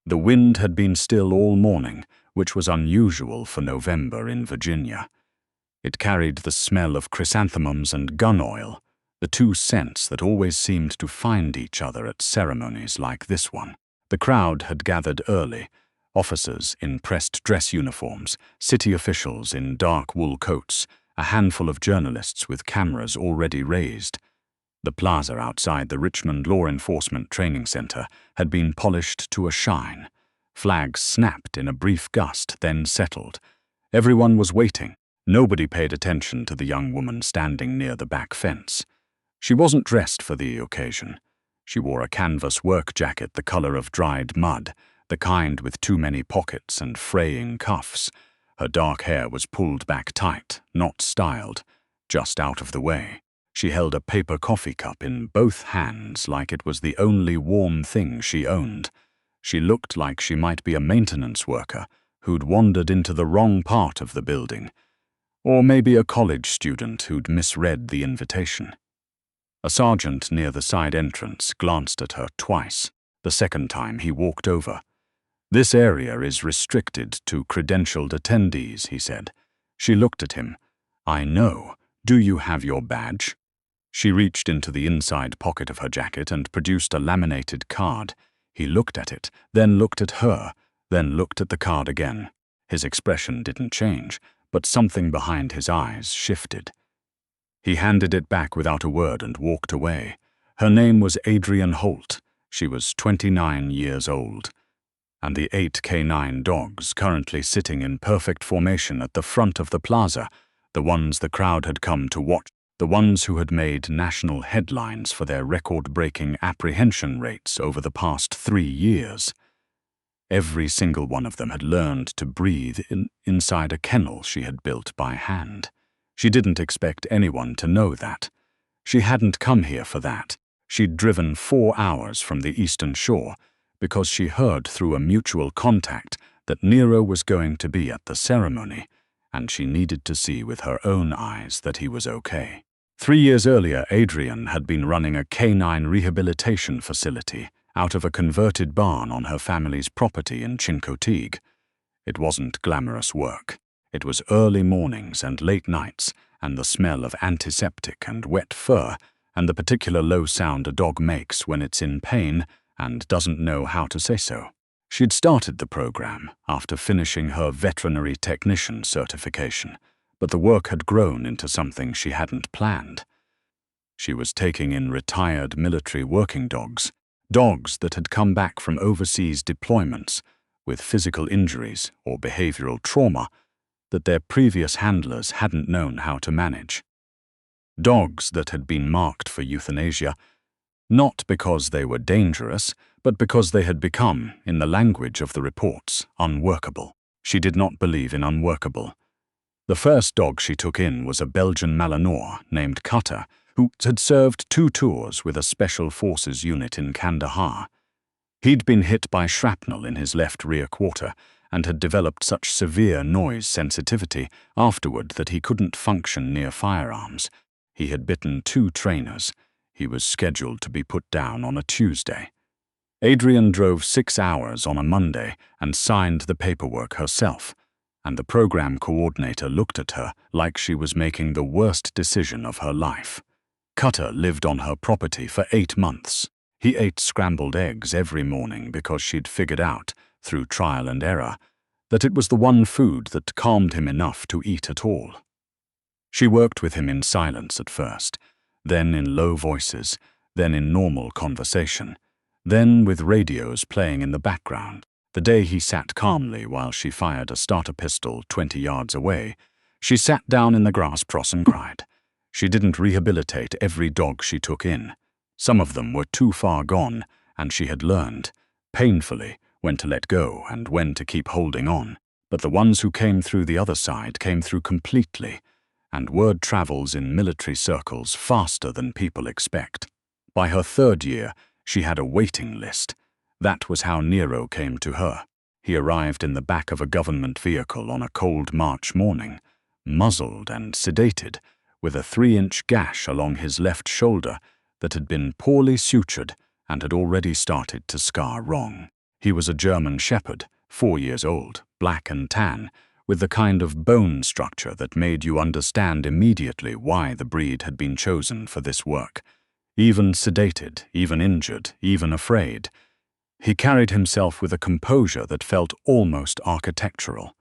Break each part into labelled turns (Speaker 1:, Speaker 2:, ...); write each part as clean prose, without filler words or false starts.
Speaker 1: The wind had been still all morning, which was unusual for November in Virginia. It carried the smell of chrysanthemums and gun oil, the two scents that always seemed to find each other at ceremonies like this one. The crowd had gathered early, officers in pressed dress uniforms, city officials in dark wool coats, a handful of journalists with cameras already raised. The plaza outside the Richmond Law Enforcement Training Center had been polished to a shine. Flags snapped in a brief gust, then settled. Everyone was waiting. Nobody paid attention to the young woman standing near the back fence. She wasn't dressed for the occasion. She wore a canvas work jacket the color of dried mud, the kind with too many pockets and fraying cuffs. Her dark hair was pulled back tight, not styled, just out of the way. She held a paper coffee cup in both hands like it was the only warm thing she owned. She looked like she might be a maintenance worker who'd wandered into the wrong part of the building, or maybe a college student who'd misread the invitation. A sergeant near the side entrance glanced at her twice. The second time he walked over. "This area is restricted to credentialed attendees," he said. She looked at him. "I know. Do you have your badge?" She reached into the inside pocket of her jacket and produced a laminated card. He looked at it, then looked at her, then looked at the card again. His expression didn't change, but something behind his eyes shifted. He handed it back without a word and walked away. Her name was Adrian Holt. She was 29 years old. And the 8 canine dogs currently sitting in perfect formation at the front of the plaza, the ones the crowd had come to watch, the ones who had made national headlines for their record-breaking apprehension rates over the past 3 years. Every single one of them had learned to breathe inside a kennel she had built by hand. She didn't expect anyone to know that. She hadn't come here for that. She'd driven 4 hours from the Eastern Shore because she heard through a mutual contact that Nero was going to be at the ceremony, and she needed to see with her own eyes that he was okay. 3 years earlier, Adrian had been running a canine rehabilitation facility out of a converted barn on her family's property in Chincoteague. It wasn't glamorous work. It was early mornings and late nights, and the smell of antiseptic and wet fur, and the particular low sound a dog makes when it's in pain and doesn't know how to say so. She'd started the program after finishing her veterinary technician certification, but the work had grown into something she hadn't planned. She was taking in retired military working dogs, dogs that had come back from overseas deployments with physical injuries or behavioral trauma that their previous handlers hadn't known how to manage. Dogs that had been marked for euthanasia, not because they were dangerous, but because they had become, in the language of the reports, unworkable. She did not believe in unworkable. The first dog she took in was a Belgian Malinois named Cutter, who had served 2 tours with a Special Forces unit in Kandahar. He'd been hit by shrapnel in his left rear quarter and had developed such severe noise sensitivity afterward that he couldn't function near firearms. He had bitten 2 trainers. He was scheduled to be put down on a Tuesday. Adrian drove 6 hours on a Monday and signed the paperwork herself, and the program coordinator looked at her like she was making the worst decision of her life. Cutter lived on her property for 8 months. He ate scrambled eggs every morning because she'd figured out, through trial and error, that it was the one food that calmed him enough to eat at all. She worked with him in silence at first, then in low voices, then in normal conversation, then with radios playing in the background. The day he sat calmly while she fired a starter pistol 20 yards away, she sat down in the grass cross and cried. She didn't rehabilitate every dog she took in. Some of them were too far gone, and she had learned, painfully, when to let go and when to keep holding on. But the ones who came through the other side came through completely, and word travels in military circles faster than people expect. By her 3rd year, she had a waiting list. That was how Nero came to her. He arrived in the back of a government vehicle on a cold March morning, muzzled and sedated, with a 3-inch gash along his left shoulder that had been poorly sutured and had already started to scar wrong. He was a German shepherd, 4 years old, black and tan, with the kind of bone structure that made you understand immediately why the breed had been chosen for this work. Even sedated, even injured, even afraid, he carried himself with a composure that felt almost architectural.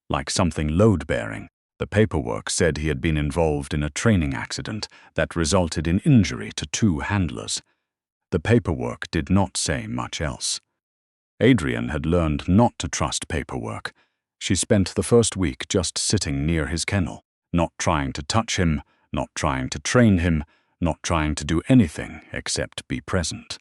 Speaker 1: Like something load-bearing, the paperwork said he had been involved in a training accident that resulted in injury to 2 handlers. The paperwork did not say much else. Adrian had learned not to trust paperwork. She spent the first week just sitting near his kennel, not trying to touch him, not trying to train him, not trying to do anything except be present.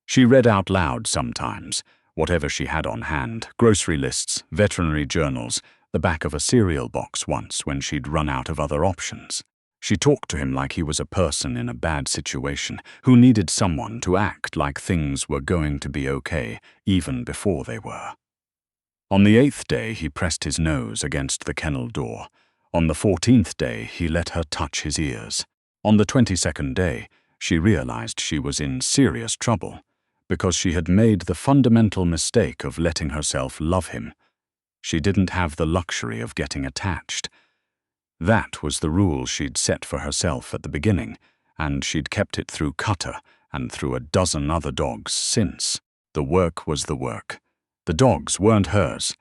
Speaker 1: She read out loud sometimes, whatever she had on hand, grocery lists, veterinary journals, the back of a cereal box once when she'd run out of other options. She talked to him like he was a person in a bad situation who needed someone to act like things were going to be okay even before they were. On the 8th day, he pressed his nose against the kennel door. On the 14th day, he let her touch his ears. On the 22nd day, she realized she was in serious trouble because she had made the fundamental mistake of letting herself love him. She didn't have the luxury of getting attached. That was the rule she'd set for herself at the beginning, and she'd kept it through Cutter and through a dozen other dogs since. The work was the work. The dogs weren't hers.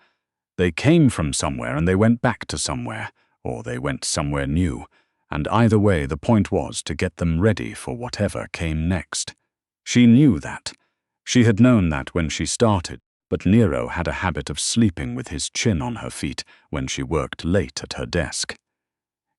Speaker 1: They came from somewhere and they went back to somewhere, or they went somewhere new, and either way the point was to get them ready for whatever came next. She knew that. She had known that when she started, but Nero had a habit of sleeping with his chin on her feet when she worked late at her desk.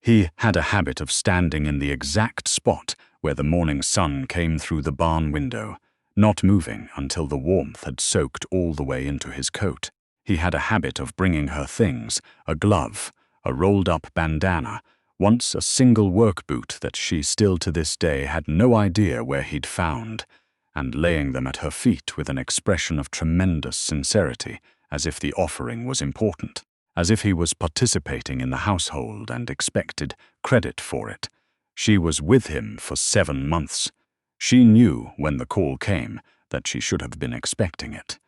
Speaker 1: He had a habit of standing in the exact spot where the morning sun came through the barn window, not moving until the warmth had soaked all the way into his coat. He had a habit of bringing her things, a glove, a rolled-up bandana, once a single work boot that she still to this day had no idea where he'd found, and laying them at her feet with an expression of tremendous sincerity, as if the offering was important, as if he was participating in the household and expected credit for it. She was with him for 7 months. She knew when the call came that she should have been expecting it.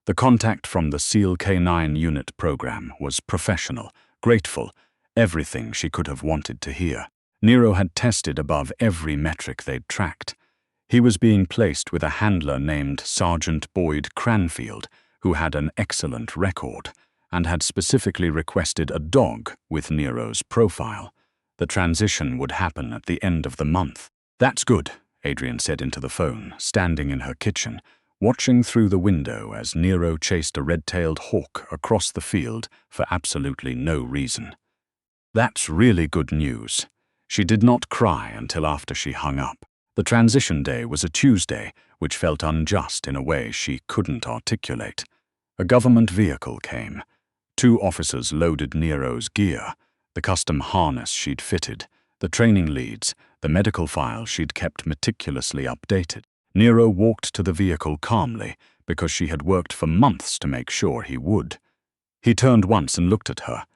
Speaker 1: The contact from the SEAL K9 unit program was professional, grateful, everything she could have wanted to hear. Nero had tested above every metric they'd tracked. He was being placed with a handler named Sergeant Boyd Cranfield, who had an excellent record, and had specifically requested a dog with Nero's profile. The transition would happen at the end of the month. "That's good," Adrian said into the phone, standing in her kitchen, watching through the window as Nero chased a red-tailed hawk across the field for absolutely no reason. "That's really good news." She did not cry until after she hung up. The transition day was a Tuesday, which felt unjust in a way she couldn't articulate. A government vehicle came. 2 officers loaded Nero's gear, the custom harness she'd fitted, the training leads, the medical file she'd kept meticulously updated. Nero walked to the vehicle calmly because she had worked for months to make sure he would. He turned once and looked at her.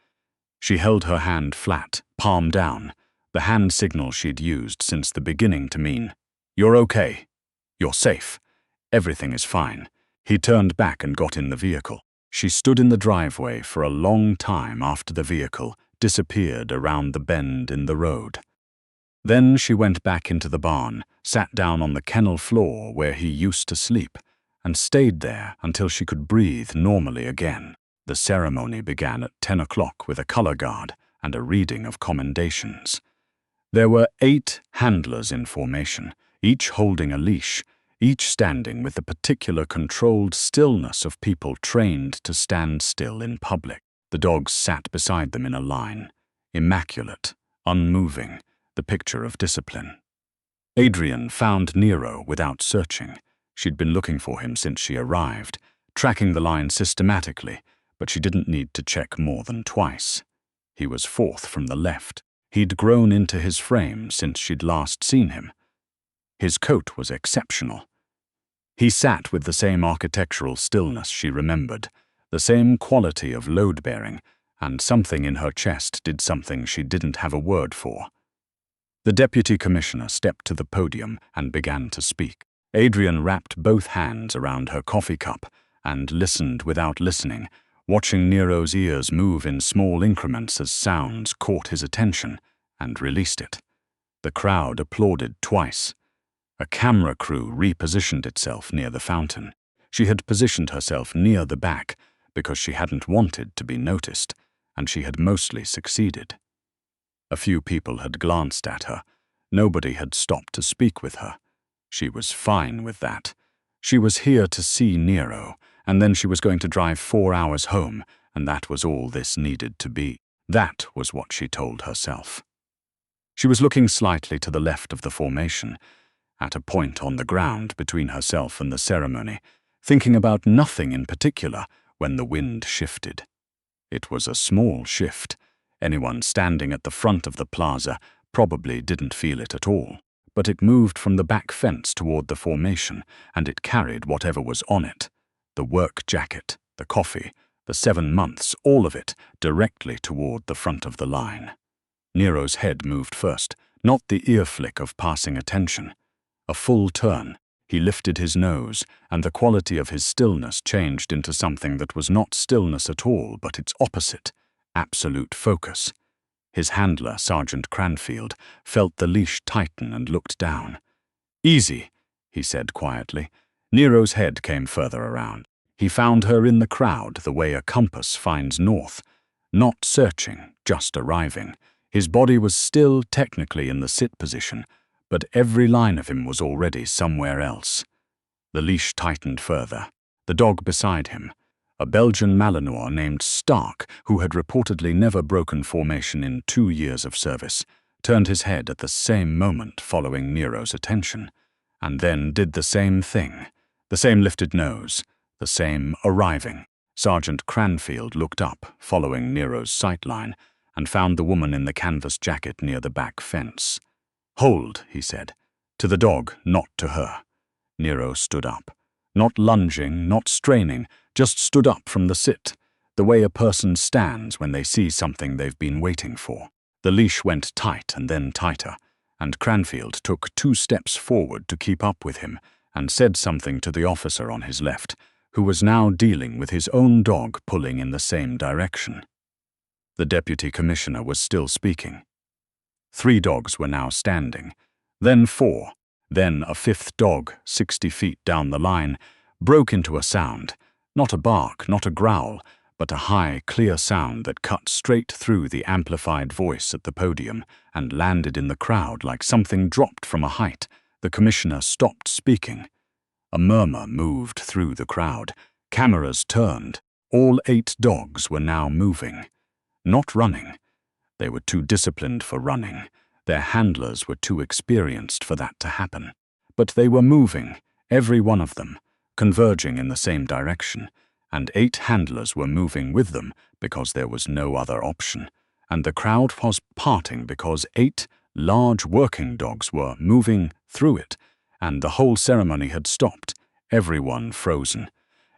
Speaker 1: She held her hand flat, palm down, the hand signal she'd used since the beginning to mean, "You're okay. You're safe. Everything is fine." He turned back and got in the vehicle. She stood in the driveway for a long time after the vehicle disappeared around the bend in the road. Then she went back into the barn, sat down on the kennel floor where he used to sleep, and stayed there until she could breathe normally again. The ceremony began at 10 o'clock with a color guard and a reading of commendations. There were 8 handlers in formation, each holding a leash, each standing with the particular controlled stillness of people trained to stand still in public. The dogs sat beside them in a line, immaculate, unmoving, the picture of discipline. Adrian found Nero without searching. She'd been looking for him since she arrived, tracking the line systematically, but she didn't need to check more than twice. He was 4th from the left. He'd grown into his frame since she'd last seen him. His coat was exceptional. He sat with the same architectural stillness she remembered, the same quality of load-bearing, and something in her chest did something she didn't have a word for. The deputy commissioner stepped to the podium and began to speak. Adrian wrapped both hands around her coffee cup and listened without listening, watching Nero's ears move in small increments as sounds caught his attention and released it. The crowd applauded twice. A camera crew repositioned itself near the fountain. She had positioned herself near the back because she hadn't wanted to be noticed, and she had mostly succeeded. A few people had glanced at her. Nobody had stopped to speak with her. She was fine with that. She was here to see Nero, and then she was going to drive 4 hours home, and that was all this needed to be. That was what she told herself. She was looking slightly to the left of the formation, at a point on the ground between herself and the ceremony, thinking about nothing in particular when the wind shifted. It was a small shift. Anyone standing at the front of the plaza probably didn't feel it at all, but it moved from the back fence toward the formation, and it carried whatever was on it. The work jacket, the coffee, the 7 months, all of it, directly toward the front of the line. Nero's head moved first, not the ear flick of passing attention. A full turn. He lifted his nose, and the quality of his stillness changed into something that was not stillness at all, but its opposite, absolute focus. His handler, Sergeant Cranfield, felt the leash tighten and looked down. "Easy," he said quietly. Nero's head came further around. He found her in the crowd the way a compass finds north. Not searching, just arriving. His body was still technically in the sit position, but every line of him was already somewhere else. The leash tightened further. The dog beside him, a Belgian Malinois named Stark, who had reportedly never broken formation in 2 years of service, turned his head at the same moment following Nero's attention, and then did the same thing. The same lifted nose, the same arriving. Sergeant Cranfield looked up, following Nero's sightline, and found the woman in the canvas jacket near the back fence. "Hold," he said. To the dog, not to her. Nero stood up. Not lunging, not straining, just stood up from the sit, the way a person stands when they see something they've been waiting for. The leash went tight and then tighter, and Cranfield took 2 steps forward to keep up with him and said something to the officer on his left, who was now dealing with his own dog pulling in the same direction. The deputy commissioner was still speaking. 3 dogs were now standing, then 4, then a 5th dog 60 feet down the line, broke into a sound, not a bark, not a growl, but a high, clear sound that cut straight through the amplified voice at the podium and landed in the crowd like something dropped from a height. The commissioner stopped speaking. A murmur moved through the crowd. Cameras turned. All 8 dogs were now moving. Not running. They were too disciplined for running. Their handlers were too experienced for that to happen. But they were moving, every one of them, converging in the same direction, and 8 handlers were moving with them because there was no other option, and the crowd was parting because 8 large working dogs were moving through it, and the whole ceremony had stopped, everyone frozen,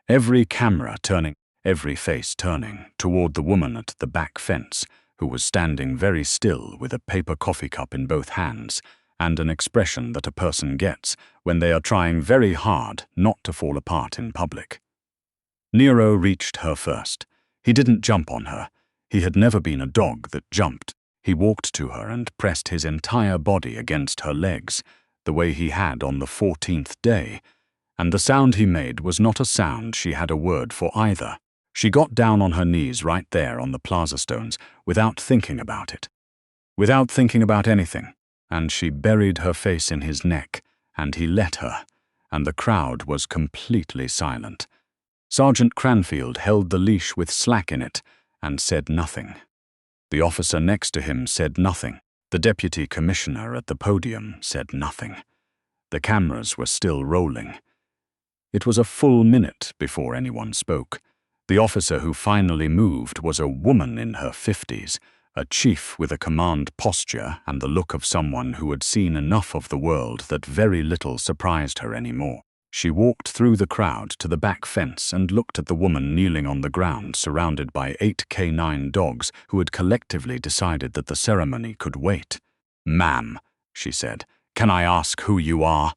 Speaker 1: every camera turning, every face turning toward the woman at the back fence, who was standing very still with a paper coffee cup in both hands and an expression that a person gets when they are trying very hard not to fall apart in public. Nero reached her first. He didn't jump on her. He had never been a dog that jumped. He walked to her and pressed his entire body against her legs, the way he had on the 14th day, and the sound he made was not a sound she had a word for either. She got down on her knees right there on the plaza stones without thinking about it. Without thinking about anything, and she buried her face in his neck, and he let her, and the crowd was completely silent. Sergeant Cranfield held the leash with slack in it and said nothing. The officer next to him said nothing. The deputy commissioner at the podium said nothing. The cameras were still rolling. It was a full minute before anyone spoke. The officer who finally moved was a woman in her 50s, a chief with a command posture and the look of someone who had seen enough of the world that very little surprised her anymore. She walked through the crowd to the back fence and looked at the woman kneeling on the ground surrounded by 8 canine dogs who had collectively decided that the ceremony could wait. "Ma'am," she said, "can I ask who you are?"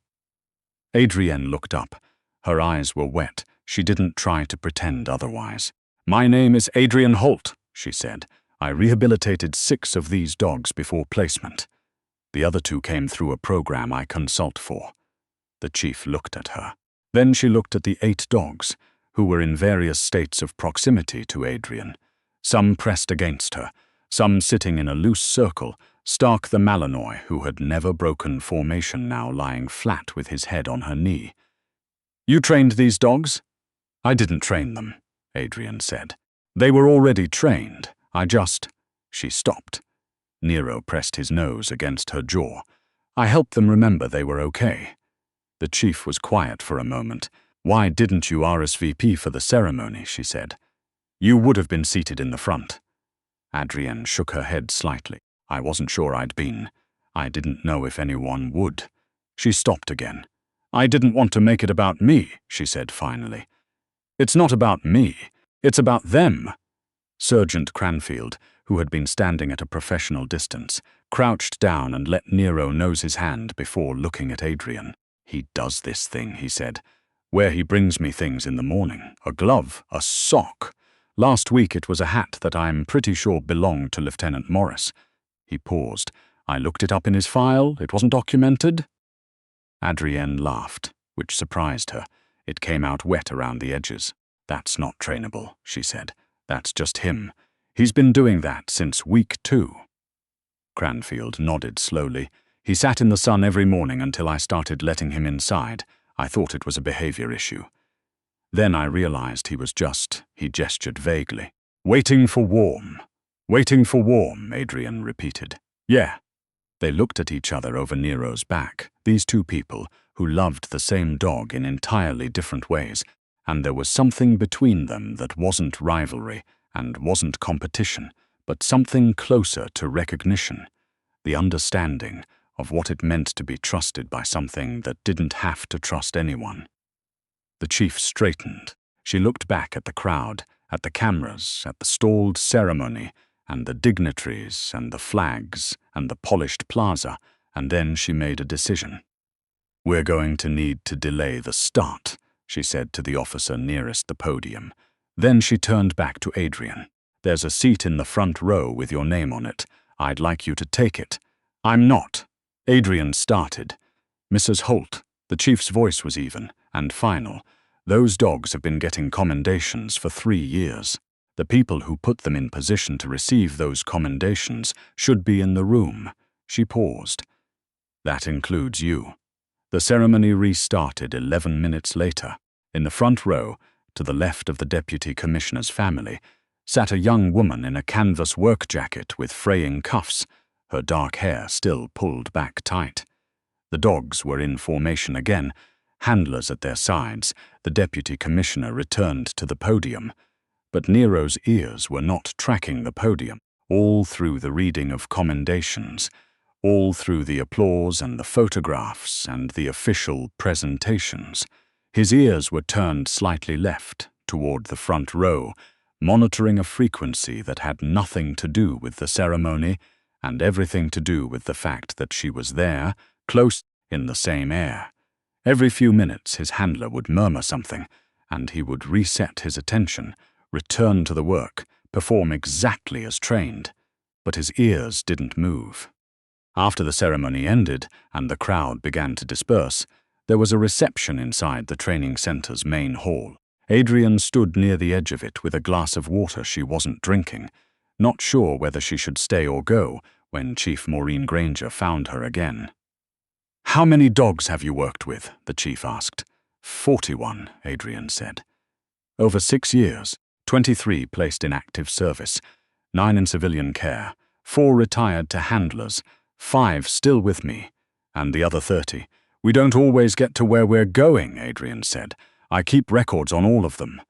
Speaker 1: Adrienne looked up. Her eyes were wet. She didn't try to pretend otherwise. "My name is Adrian Holt," she said. "I rehabilitated 6 of these dogs before placement. The other 2 came through a program I consult for." The chief looked at her. Then she looked at the 8 dogs, who were in various states of proximity to Adrian. Some pressed against her, some sitting in a loose circle, Stark the Malinois, who had never broken formation, now lying flat with his head on her knee. "You trained these dogs?" "I didn't train them," Adrian said. "They were already trained. She stopped. Nero pressed his nose against her jaw. "I helped them remember they were okay." The chief was quiet for a moment. "Why didn't you RSVP for the ceremony?" she said. "You would have been seated in the front." Adrienne shook her head slightly. "I wasn't sure I'd been. I didn't know if anyone would." She stopped again. "I didn't want to make it about me," she said finally. "It's not about me. It's about them." Sergeant Cranfield, who had been standing at a professional distance, crouched down and let Nero nose his hand before looking at Adrian. "He does this thing," he said, "where he brings me things in the morning. A glove, a sock. Last week it was a hat that I'm pretty sure belonged to Lieutenant Morris." He paused. "I looked it up in his file. It wasn't documented." Adrienne laughed, which surprised her. It came out wet around the edges. "That's not trainable," she said. "That's just him. He's been doing that since week 2. Cranfield nodded slowly. "He sat in the sun every morning until I started letting him inside. I thought it was a behavior issue. Then I realized he gestured vaguely. Waiting for warm. Waiting for warm," Adrian repeated. "Yeah." They looked at each other over Nero's back, these 2 people who loved the same dog in entirely different ways, and there was something between them that wasn't rivalry and wasn't competition, but something closer to recognition, the understanding of what it meant to be trusted by something that didn't have to trust anyone. The chief straightened. She looked back at the crowd, at the cameras, at the stalled ceremony, and the dignitaries, and the flags, and the polished plaza, and then she made a decision. "We're going to need to delay the start," she said to the officer nearest the podium. Then she turned back to Adrian. "There's a seat in the front row with your name on it. I'd like you to take it." "I'm not." Adrian started. "Mrs. Holt," the chief's voice was even and final, "those dogs have been getting commendations for 3 years. The people who put them in position to receive those commendations should be in the room." She paused. "That includes you." The ceremony restarted 11 minutes later. In the front row, to the left of the deputy commissioner's family, sat a young woman in a canvas work jacket with fraying cuffs, her dark hair still pulled back tight. The dogs were in formation again, handlers at their sides. The deputy commissioner returned to the podium. But Nero's ears were not tracking the podium, all through the reading of commendations, all through the applause and the photographs and the official presentations. His ears were turned slightly left, toward the front row, monitoring a frequency that had nothing to do with the ceremony and everything to do with the fact that she was there, close in the same air. Every few minutes his handler would murmur something, and he would reset his attention, return to the work, perform exactly as trained. But his ears didn't move. After the ceremony ended and the crowd began to disperse, there was a reception inside the training center's main hall. Adrian stood near the edge of it with a glass of water she wasn't drinking, not sure whether she should stay or go when Chief Maureen Granger found her again. "How many dogs have you worked with?" the chief asked. 41, Adrian said. "Over 6 years, 23 placed in active service, 9 in civilian care, 4 retired to handlers, 5 still with me, and the other 30. We don't always get to where we're going," Adrian said. "I keep records on all of them."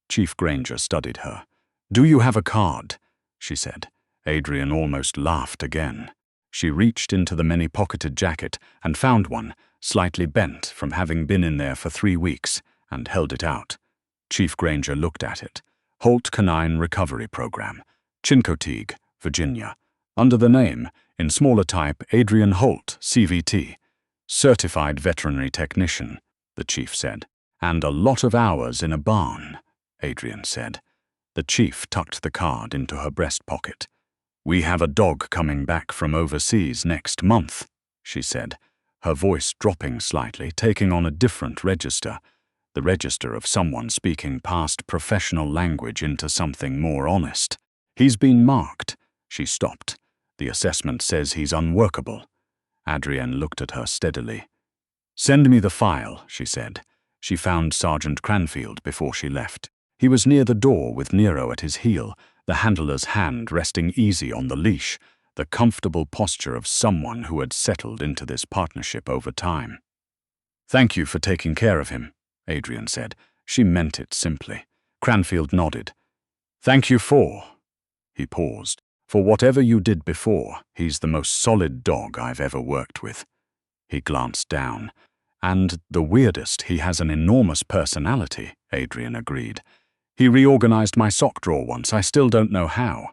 Speaker 1: Chief Granger studied her. "Do you have a card?" she said. Adrian almost laughed again. She reached into the many-pocketed jacket and found one, slightly bent from having been in there for 3 weeks, and held it out. Chief Granger looked at it. Holt Canine Recovery Program, Chincoteague, Virginia. Under the name, in smaller type, Adrian Holt, CVT. Certified Veterinary Technician, the chief said. "And a lot of hours in a barn," Adrian said. The chief tucked the card into her breast pocket. "We have a dog coming back from overseas next month," she said, her voice dropping slightly, taking on a different register, the register of someone speaking past professional language into something more honest. "He's been marked." She stopped. "The assessment says he's unworkable." Adrian looked at her steadily. "Send me the file," she said. She found Sergeant Cranfield before she left. He was near the door with Nero at his heel, the handler's hand resting easy on the leash, the comfortable posture of someone who had settled into this partnership over time. "Thank you for taking care of him," Adrian said. She meant it simply. Cranfield nodded. "Thank you for—" He paused. "For whatever you did before, he's the most solid dog I've ever worked with." He glanced down. "And the weirdest, he has an enormous personality," Adrian agreed. "He reorganized my sock drawer once. I still don't know how."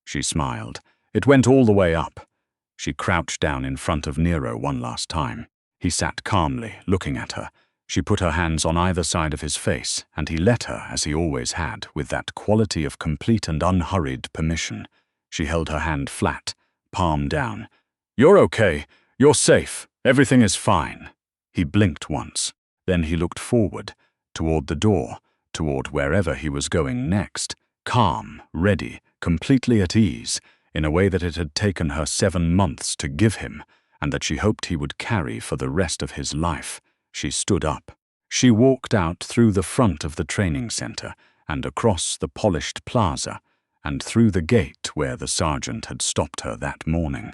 Speaker 1: She smiled. "It went all the way up." She crouched down in front of Nero one last time. He sat calmly, looking at her. She put her hands on either side of his face, and he let her, as he always had, with that quality of complete and unhurried permission. She held her hand flat, palm down. "You're okay. You're safe. Everything is fine." He blinked once. Then he looked forward, toward the door, toward wherever he was going next, calm, ready, completely at ease, in a way that it had taken her 7 months to give him, and that she hoped he would carry for the rest of his life. She stood up. She walked out through the front of the training center and across the polished plaza and through the gate where the sergeant had stopped her that morning.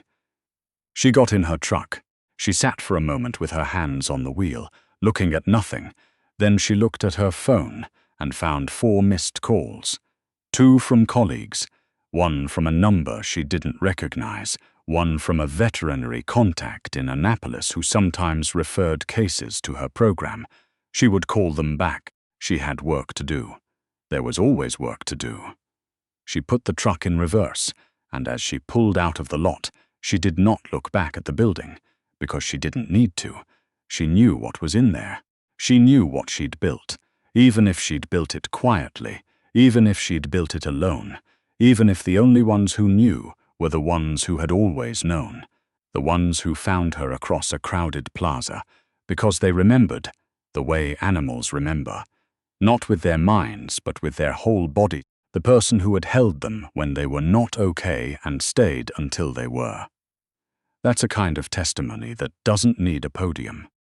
Speaker 1: She got in her truck. She sat for a moment with her hands on the wheel, looking at nothing. Then she looked at her phone and found 4 missed calls. 2 from colleagues, 1 from a number she didn't recognize, 1 from a veterinary contact in Annapolis who sometimes referred cases to her program. She would call them back. She had work to do. There was always work to do. She put the truck in reverse, and as she pulled out of the lot, she did not look back at the building, because she didn't need to. She knew what was in there. She knew what she'd built, even if she'd built it quietly, even if she'd built it alone, even if the only ones who knew were the ones who had always known, the ones who found her across a crowded plaza, because they remembered the way animals remember, not with their minds but with their whole body, the person who had held them when they were not okay and stayed until they were. That's a kind of testimony that doesn't need a podium.